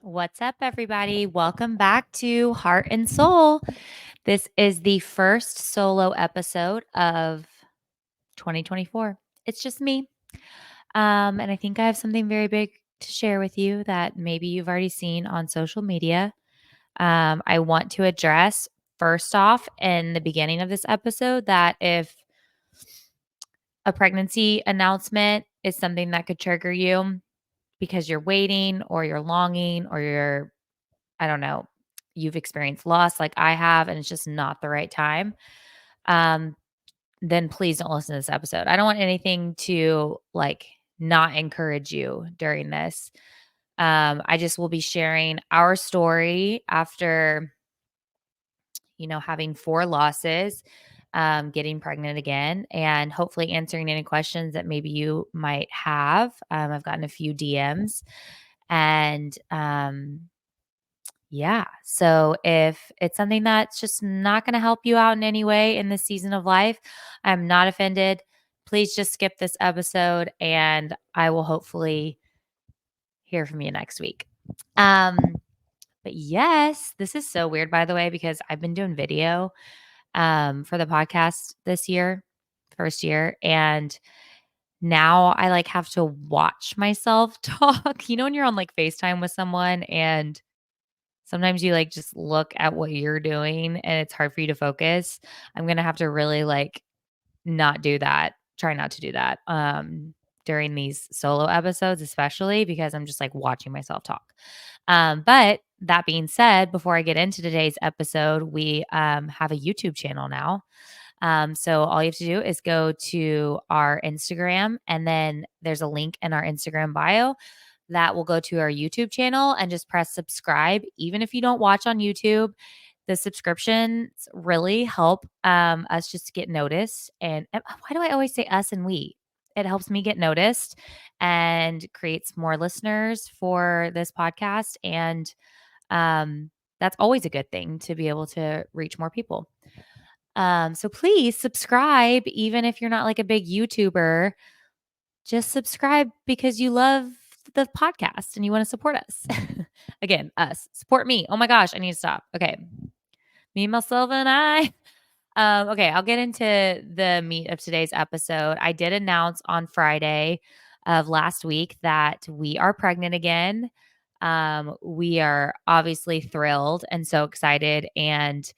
What's up, everybody? Welcome back to Heart and Soul. This is the first solo episode of 2024. It's just me. And I think I have something very big to share with you that maybe you've already seen on social media. I want to address first off in the beginning of this episode that if a pregnancy announcement is something that could trigger you because you're waiting or you're longing or you're I don't know, you've experienced loss like I have, and it's just not the right time, um, then please don't listen to this episode. I don't want anything to not encourage you during this. I just will be sharing our story after, having four losses, getting pregnant again, and hopefully answering any questions that maybe you might have. I've gotten a few DMs and, yeah. So if it's something that's just not going to help you out in any way in this season of life, I'm not offended. Please just skip this episode and I will hopefully hear from you next week. Um, but yes, this is so weird, by the way, because I've been doing video for the podcast this year, first year, and now I have to watch myself talk. When you're on FaceTime with someone and sometimes you just look at what you're doing and it's hard for you to focus. I'm gonna have to really not do that. Try not to do that during these solo episodes, especially because I'm just watching myself talk. But that being said, before I get into today's episode, we have a YouTube channel now. So all you have to do is go to our Instagram, and then there's a link in our Instagram bio that will go to our YouTube channel and just press subscribe. Even if you don't watch on YouTube, the subscriptions really help us just get noticed. And why do I always say us and we? It helps me get noticed and creates more listeners for this podcast. And that's always a good thing to be able to reach more people. So please subscribe, even if you're not a big YouTuber, just subscribe because you love the podcast and you want to support us. Again, us. Support me. Oh my gosh, I need to stop. Okay. Me, myself, and I. Okay, I'll get into the meat of today's episode. I did announce on Friday of last week that we are pregnant again. We are obviously thrilled and so excited, and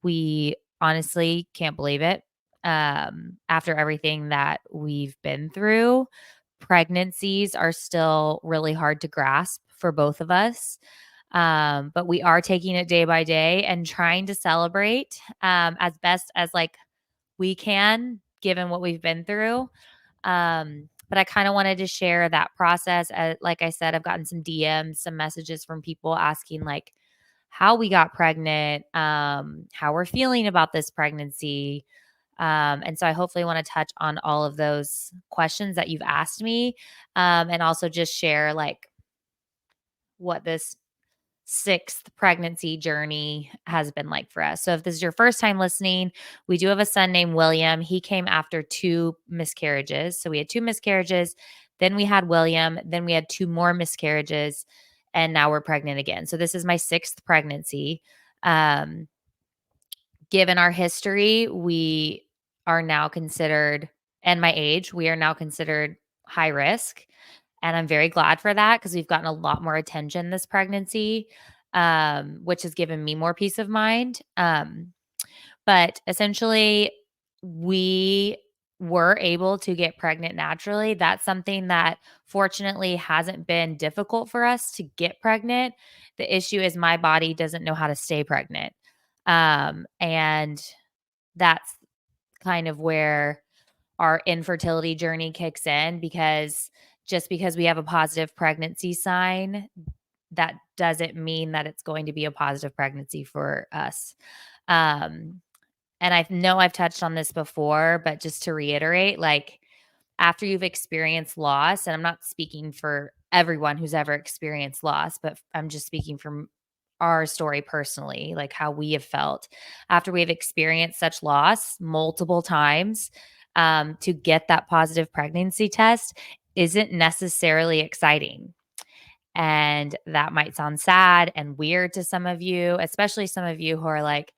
we honestly can't believe it. After everything that we've been through, pregnancies are still really hard to grasp for both of us. But we are taking it day by day and trying to celebrate as best as we can, given what we've been through. But I kind of wanted to share that process. Like I said, I've gotten some DMs, some messages from people asking how we got pregnant, how we're feeling about this pregnancy. And so I hopefully want to touch on all of those questions that you've asked me, and also just share what this sixth pregnancy journey has been like for us. So if this is your first time listening, we do have a son named William. He came after two miscarriages. So we had two miscarriages, then we had William, then we had two more miscarriages, and now we're pregnant again. So this is my sixth pregnancy. Um, Given our history, we are now considered, and my age, we are now considered high risk. And I'm very glad for that because we've gotten a lot more attention this pregnancy, which has given me more peace of mind. But essentially, we were able to get pregnant naturally. That's something that fortunately hasn't been difficult for us to get pregnant. The issue is my body doesn't know how to stay pregnant. And that's kind of where our infertility journey kicks in, because just because we have a positive pregnancy sign, that doesn't mean that it's going to be a positive pregnancy for us. Um, and I know I've touched on this before, but just to reiterate, after you've experienced loss, and I'm not speaking for everyone who's ever experienced loss, but I'm just speaking from our story personally, how we have felt after we've experienced such loss multiple times. To get that positive pregnancy test isn't necessarily exciting. And that might sound sad and weird to some of you, especially some of you who are like,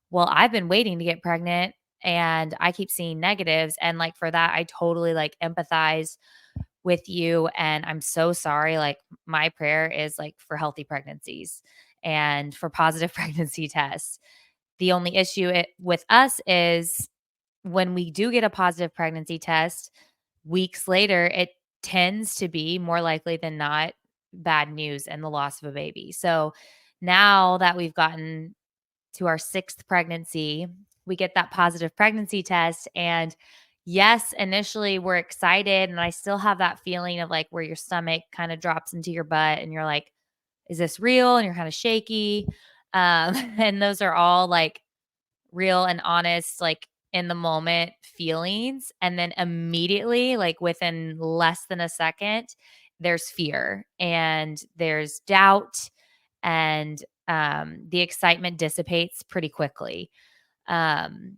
well, I've been waiting to get pregnant and I keep seeing negatives. And like for that, I totally like empathize with you. And I'm so sorry. Like my prayer is like for healthy pregnancies and for positive pregnancy tests. The only issue with us is when we do get a positive pregnancy test, weeks later, it tends to be more likely than not bad news and the loss of a baby. So now that we've gotten to our sixth pregnancy, we get that positive pregnancy test. And yes, initially we're excited. And I still have that feeling of like where your stomach kind of drops into your butt and you're like, is this real? And you're kind of shaky. And those are all like real and honest, like in the moment feelings. And then immediately, like within less than a second, there's fear and there's doubt and the excitement dissipates pretty quickly. Um,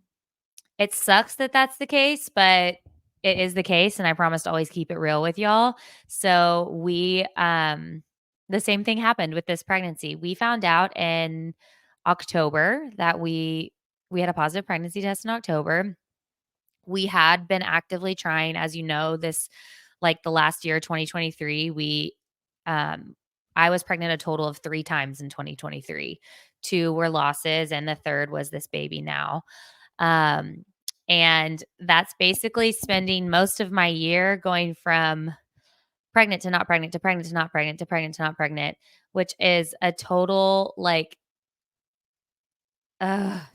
it sucks that that's the case, but it is the case. And I promise to always keep it real with y'all. So the same thing happened with this pregnancy. We found out in October that we had a positive pregnancy test in October. We had been actively trying, as you know, this like the last year, 2023, um I was pregnant a total of 3 times in 2023. 2 were losses and the third was this baby now. Um and that's basically spending most of my year going from pregnant to not pregnant to pregnant to not pregnant to pregnant to not pregnant, which is a total like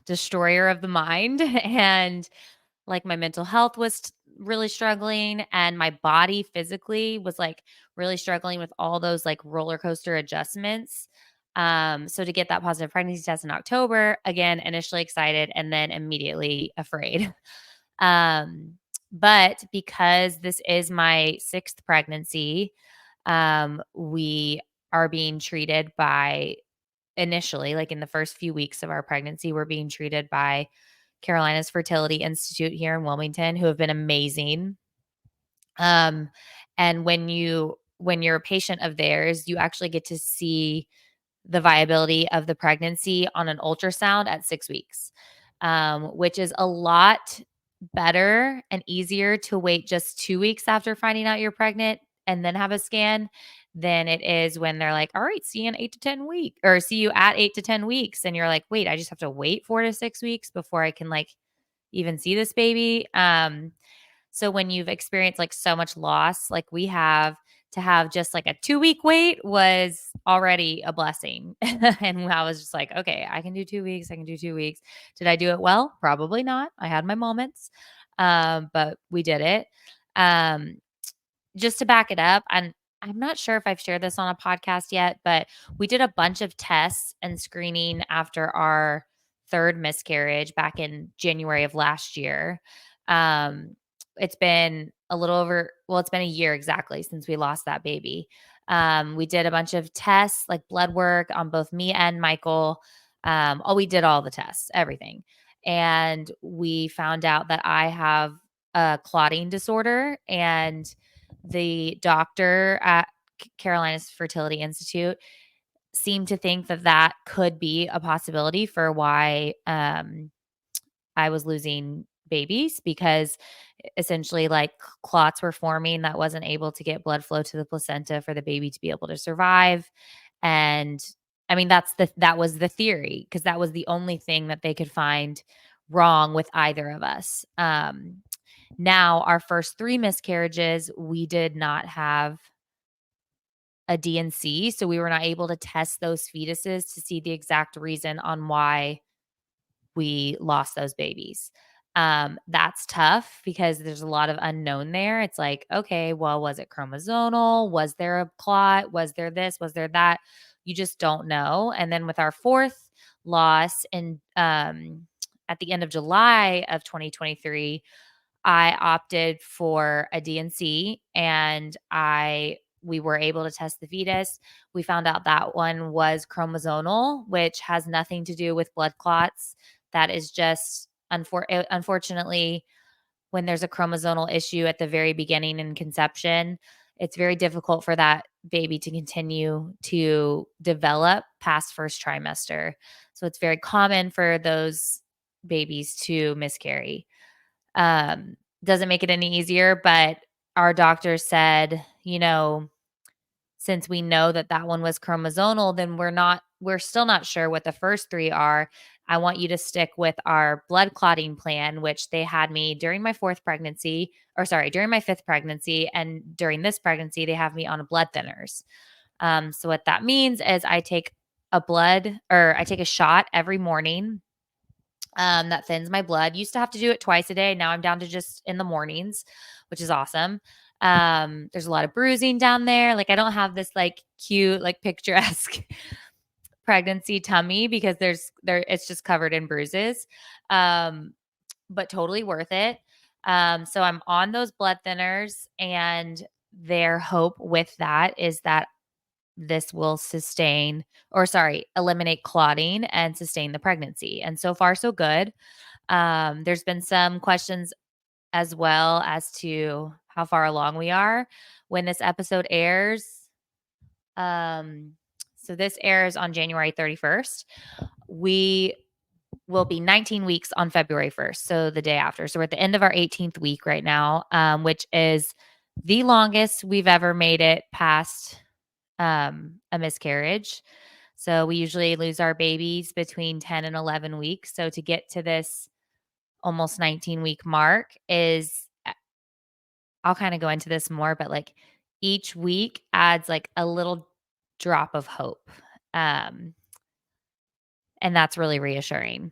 destroyer of the mind. And like my mental health was really struggling and my body physically was like really struggling with all those like roller coaster adjustments. So to get that positive pregnancy test in October, again, initially excited and then immediately afraid. um, but because this is my sixth pregnancy, we are being treated by initially, like in the first few weeks of our pregnancy, we're being treated by Carolina's Fertility Institute here in Wilmington, who have been amazing. Um, and when you're a patient of theirs, you actually get to see the viability of the pregnancy on an ultrasound at 6 weeks, which is a lot better and easier to wait just 2 weeks after finding out you're pregnant and then have a scan than it is when they're like, all right, see you in 8 to 10 weeks or see you at 8 to 10 weeks. And you're like, wait, I just have to wait 4 to 6 weeks before I can like even see this baby. So when you've experienced like so much loss, like we have, to have just like a 2 week wait was already a blessing. And I was just like, okay, I can do 2 weeks. I can do 2 weeks. Did I do it well? Probably not. I had my moments. But we did it. Um, just to back it up, and I'm not sure if I've shared this on a podcast yet, but we did a bunch of tests and screening after our third miscarriage back in January of last year. Um, it's been a little over, well, it's been a year exactly since we lost that baby. We did a bunch of tests, like blood work on both me and Michael. We did all the tests, everything. And we found out that I have a clotting disorder, and the doctor at Carolina's Fertility Institute seemed to think that that could be a possibility for why I was losing babies, because essentially like clots were forming that wasn't able to get blood flow to the placenta for the baby to be able to survive. And I mean, that was the theory, because that was the only thing that they could find wrong with either of us. Now, our first 3 miscarriages, we did not have a D&C, so we were not able to test those fetuses to see the exact reason on why we lost those babies. That's tough because there's a lot of unknown there. It's like, okay, well, was it chromosomal? Was there a clot? Was there this? Was there that? You just don't know. And then with our fourth loss in at the end of July of 2023, I opted for a D&C, and we were able to test the fetus. We found out that one was chromosomal, which has nothing to do with blood clots. That is just unfortunately, when there's a chromosomal issue at the very beginning in conception, it's very difficult for that baby to continue to develop past first trimester. So it's very common for those babies to miscarry. Doesn't make it any easier, but our doctor said, since we know that that one was chromosomal, then we're still not sure what the first three are. I want you to stick with our blood clotting plan, which they had me during my during my fifth pregnancy. And during this pregnancy, they have me on blood thinners. So what that means is I take a shot every morning that thins my blood. Used to have to do it twice a day. Now I'm down to just in the mornings, which is awesome. There's a lot of bruising down there. Like I don't have this like cute, like picturesque pregnancy tummy because it's just covered in bruises. But totally worth it. So I'm on those blood thinners, and their hope with that is that this will eliminate clotting and sustain the pregnancy. And so far, so good. There's been some questions as well as to how far along we are when this episode airs. So this airs on January 31st. We will be 19 weeks on February 1st, so the day after. So we're at the end of our 18th week right now, which is the longest we've ever made it past a miscarriage. So we usually lose our babies between 10 and 11 weeks. So to get to this almost 19-week mark I'll kind of go into this more, but like each week adds like a little drop of hope. And that's really reassuring.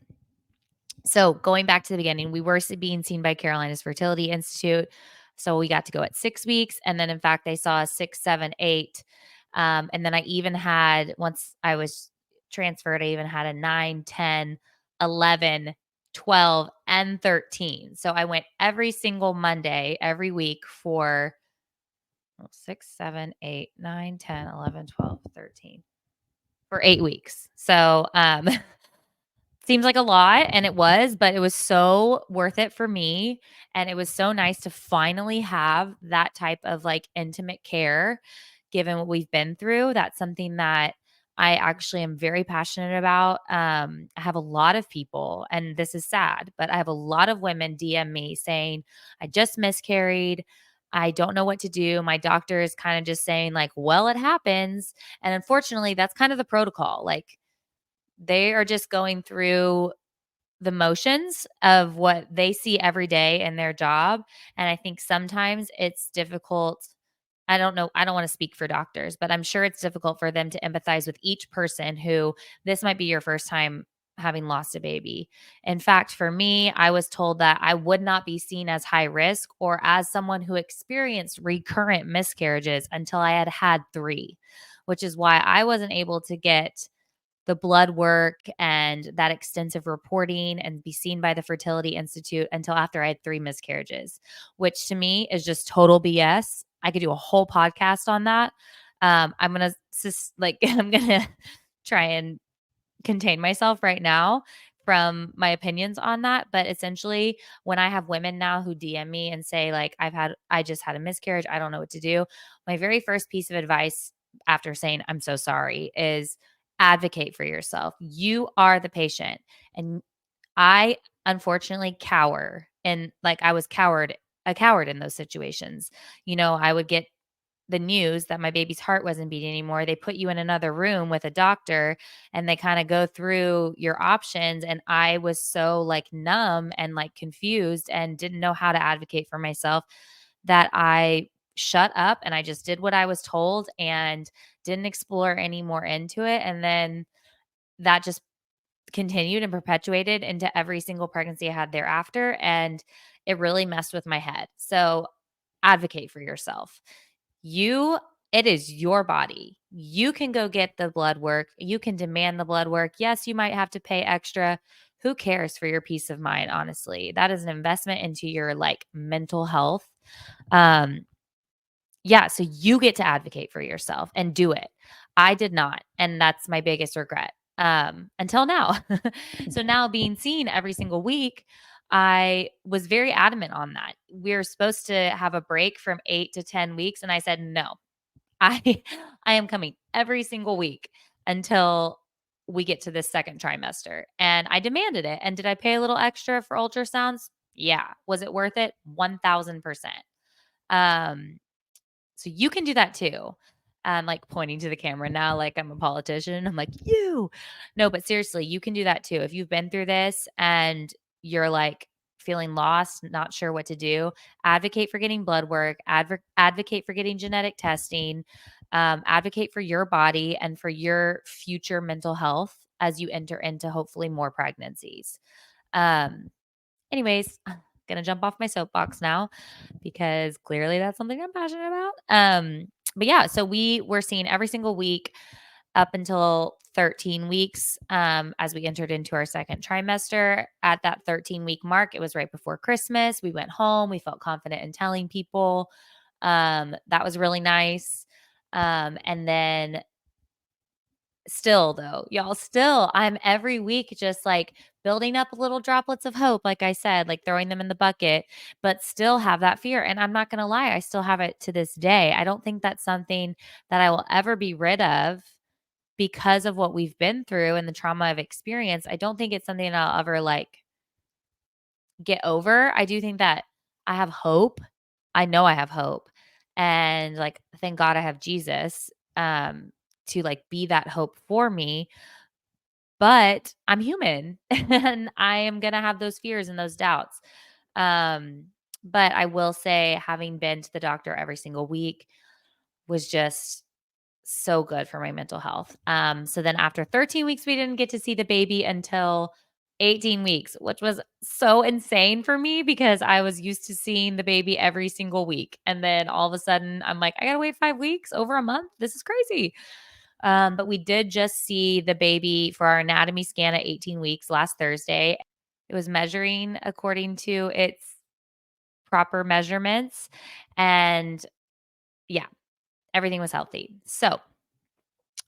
So going back to the beginning, we were being seen by Carolina's Fertility Institute. So we got to go at 6 weeks. And then in fact, they saw a 6, 7, 8. And then I even had, once I was transferred, I even had a 9, 10, 11, 12, and 13. So I went every single Monday, every week for 6, 7, 8, 9, 10, 11, 12, 13 for 8 weeks. So, seems like a lot, and it was, but it was so worth it for me, and it was so nice to finally have that type of, like, intimate care given what we've been through. That's something that I actually am very passionate about. I have a lot of people, and this is sad, but I have a lot of women DM me saying, "I just miscarried. I don't know what to do. My doctor is kinda just saying, like, 'Well, it happens.'" And unfortunately, that's kind of the protocol. Like, they are just going through the motions of what they see every day in their job. And I think sometimes it's difficult. I don't know. I don't want to speak for doctors, but I'm sure it's difficult for them to empathize with each person who this might be your first time having lost a baby. In fact, for me, I was told that I would not be seen as high risk or as someone who experienced recurrent miscarriages until I had had 3, which is why I wasn't able to get the blood work and that extensive reporting and be seen by the Fertility Institute until after I had 3 miscarriages, which to me is just total BS. I could do a whole podcast on that. I'm gonna I'm gonna try and contain myself right now from my opinions on that. But essentially, when I have women now who DM me and say, like, I just had a miscarriage, I don't know what to do. My very first piece of advice after saying, I'm so sorry, is advocate for yourself. You are the patient. And I unfortunately cower. And like I was a coward in those situations. I would get the news that my baby's heart wasn't beating anymore. They put you in another room with a doctor and they kind of go through your options. And I was so like numb and like confused and didn't know how to advocate for myself that I shut up and I just did what I was told and didn't explore any more into it. And then that just continued and perpetuated into every single pregnancy I had thereafter. And it really messed with my head. So advocate for yourself. It is your body. You can go get the blood work. You can demand the blood work. Yes, you might have to pay extra. Who cares for your peace of mind, honestly? That is an investment into your like mental health. Yeah, so you get to advocate for yourself and do it. I did not, and that's my biggest regret. Until now. So now being seen every single week, I was very adamant on that. We're supposed to have a break from 8 to 10 weeks, and I said, "No. I I am coming every single week until we get to this second trimester." And I demanded it. And did I pay a little extra for ultrasounds? Yeah. Was it worth it? 1000%. Um, so you can do that too. I'm like pointing to the camera now, like I'm a politician. I'm like, you. No, but seriously, you can do that too. If you've been through this and you're like feeling lost, not sure what to do, advocate for getting blood work, advocate for getting genetic testing, advocate for your body and for your future mental health as you enter into hopefully more pregnancies. Um, Anyways, gonna jump off my soapbox now because clearly that's something I'm passionate about. But yeah, so we were seeing every single week up until 13 weeks as we entered into our second trimester. At that 13-week mark, it was right before Christmas. We went home. We felt confident in telling people. That was really nice. And then still though, y'all, still I'm every week just like building up little droplets of hope, like I said, like throwing them in the bucket, but still have that fear. And I'm not going to lie, I still have it to this day. I don't think that's something that I will ever be rid of because of what we've been through and the trauma I've experienced. I don't think it's something I'll ever like get over. I do think that I have hope. I know I have hope. And like thank God I have Jesus to like be that hope for me, but I'm human and I am going to have those fears and those doubts. Um but I will say having been to the doctor every single week was just so good for my mental health. So then after 13 weeks, we didn't get to see the baby until 18 weeks, which was so insane for me because I was used to seeing the baby every single week. And then all of a sudden, I'm like, I got to wait 5 weeks, over a month. This is crazy. But we did just see the baby for our anatomy scan at 18 weeks last Thursday. It was measuring according to its proper measurements. And yeah, everything was healthy. So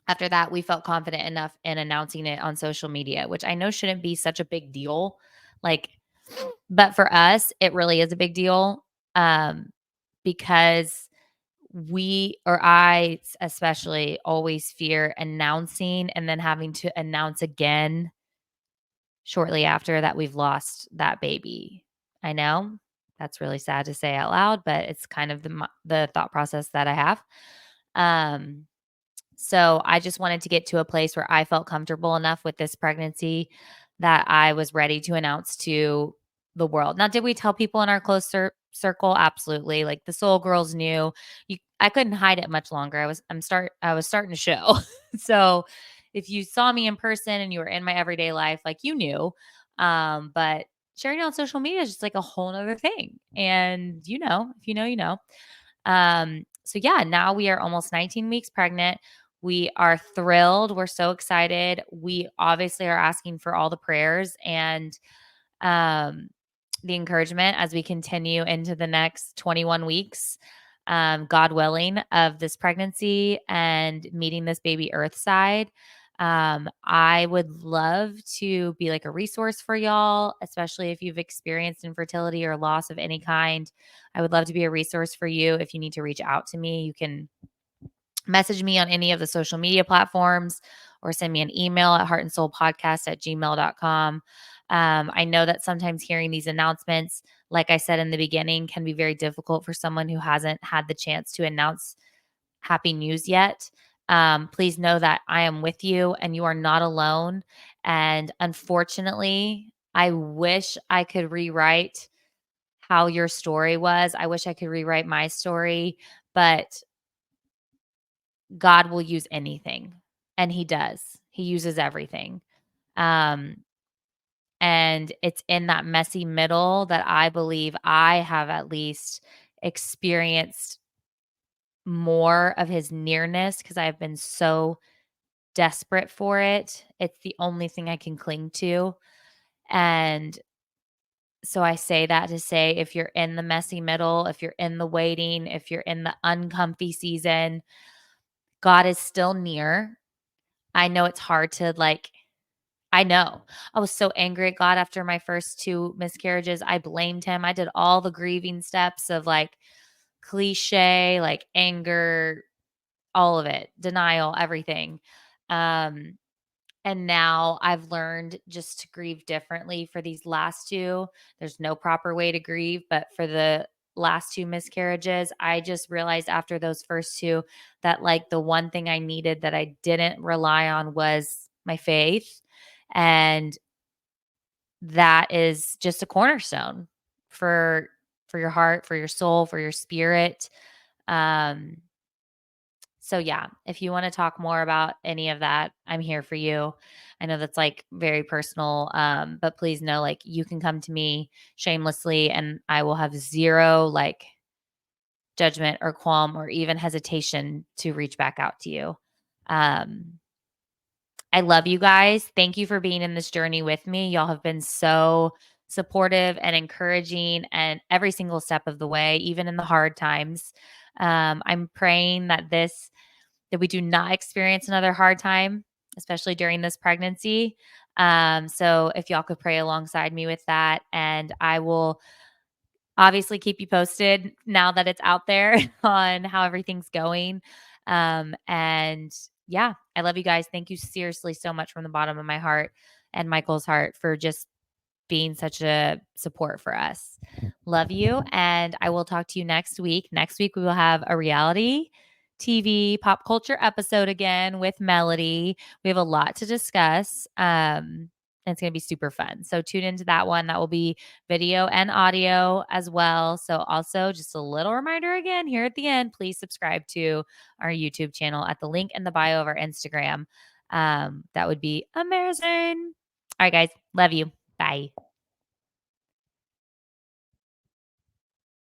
after that, we felt confident enough in announcing it on social media, which I know shouldn't be such a big deal. Like, but for us, it really is a big deal um, because we, or I especially, always fear announcing and then having to announce again shortly after that we've lost that baby. I know that's really sad to say out loud, but it's kind of the thought process that I have. Um, so I just wanted to get to a place where I felt comfortable enough with this pregnancy that I was ready to announce to the world. Now, did we tell people in our close circle? Absolutely. Like the Soul Girls knew. I couldn't hide it much longer. I was starting to show. So if you saw me in person and you were in my everyday life, like you knew. But sharing it on social media is just like a whole nother thing. And if you know, you know. So yeah, now we are almost 19 weeks pregnant. We are thrilled. We're so excited. We obviously are asking for all the prayers and um, the encouragement as we continue into the next 21 weeks, God willing, of this pregnancy and meeting this baby earthside. I would love to be like a resource for y'all, especially if you've experienced infertility or loss of any kind. I would love to be a resource for you. If you need to reach out to me, you can message me on any of the social media platforms or send me an email at heartandsoulpodcast@gmail.com. I know that sometimes hearing these announcements, like I said in the beginning, can be very difficult for someone who hasn't had the chance to announce happy news yet. Please know that I am with you and you are not alone. And unfortunately, I wish I could rewrite how your story was. I wish I could rewrite my story, but God will use anything, and he does. He uses everything. Um, and it's in that messy middle that I believe I have at least experienced more of his nearness because I've been so desperate for it. It's the only thing I can cling to. And so I say that to say if you're in the messy middle, if you're in the waiting, if you're in the uncomfy season, God is still near. I know it's hard to like I know. I was so angry at God after my first 2 miscarriages. I blamed him. I did all the grieving steps of, like, cliche, like, anger, all of it, denial, everything. Um, and now I've learned just to grieve differently for these last 2. There's no proper way to grieve, but for the last 2 miscarriages, I just realized after those first 2 that, like, the one thing I needed that I didn't rely on was my faith, and that is just a cornerstone for your heart, for your soul, for your spirit. Um, so yeah, if you want to talk more about any of that, I'm here for you. I know that's like very personal, but please know like you can come to me shamelessly and I will have zero like judgment or qualm or even hesitation to reach back out to you. Um, I love you guys. Thank you for being in this journey with me. Y'all have been so supportive and encouraging and every single step of the way, even in the hard times. I'm praying that we do not experience another hard time, especially during this pregnancy. So if y'all could pray alongside me with that, and I will obviously keep you posted now that it's out there on how everything's going. And yeah, I love you guys. Thank you seriously so much from the bottom of my heart and Michael's heart for just being such a support for us. Love you. And I will talk to you next week. Next week, we will have a reality TV pop culture episode again with Melody. We have a lot to discuss. And it's going to be super fun. So tune into that one. That will be video and audio as well. So also just a little reminder again here at the end, please subscribe to our YouTube channel at the link in the bio of our Instagram. That would be amazing. All right, guys. Love you. Bye.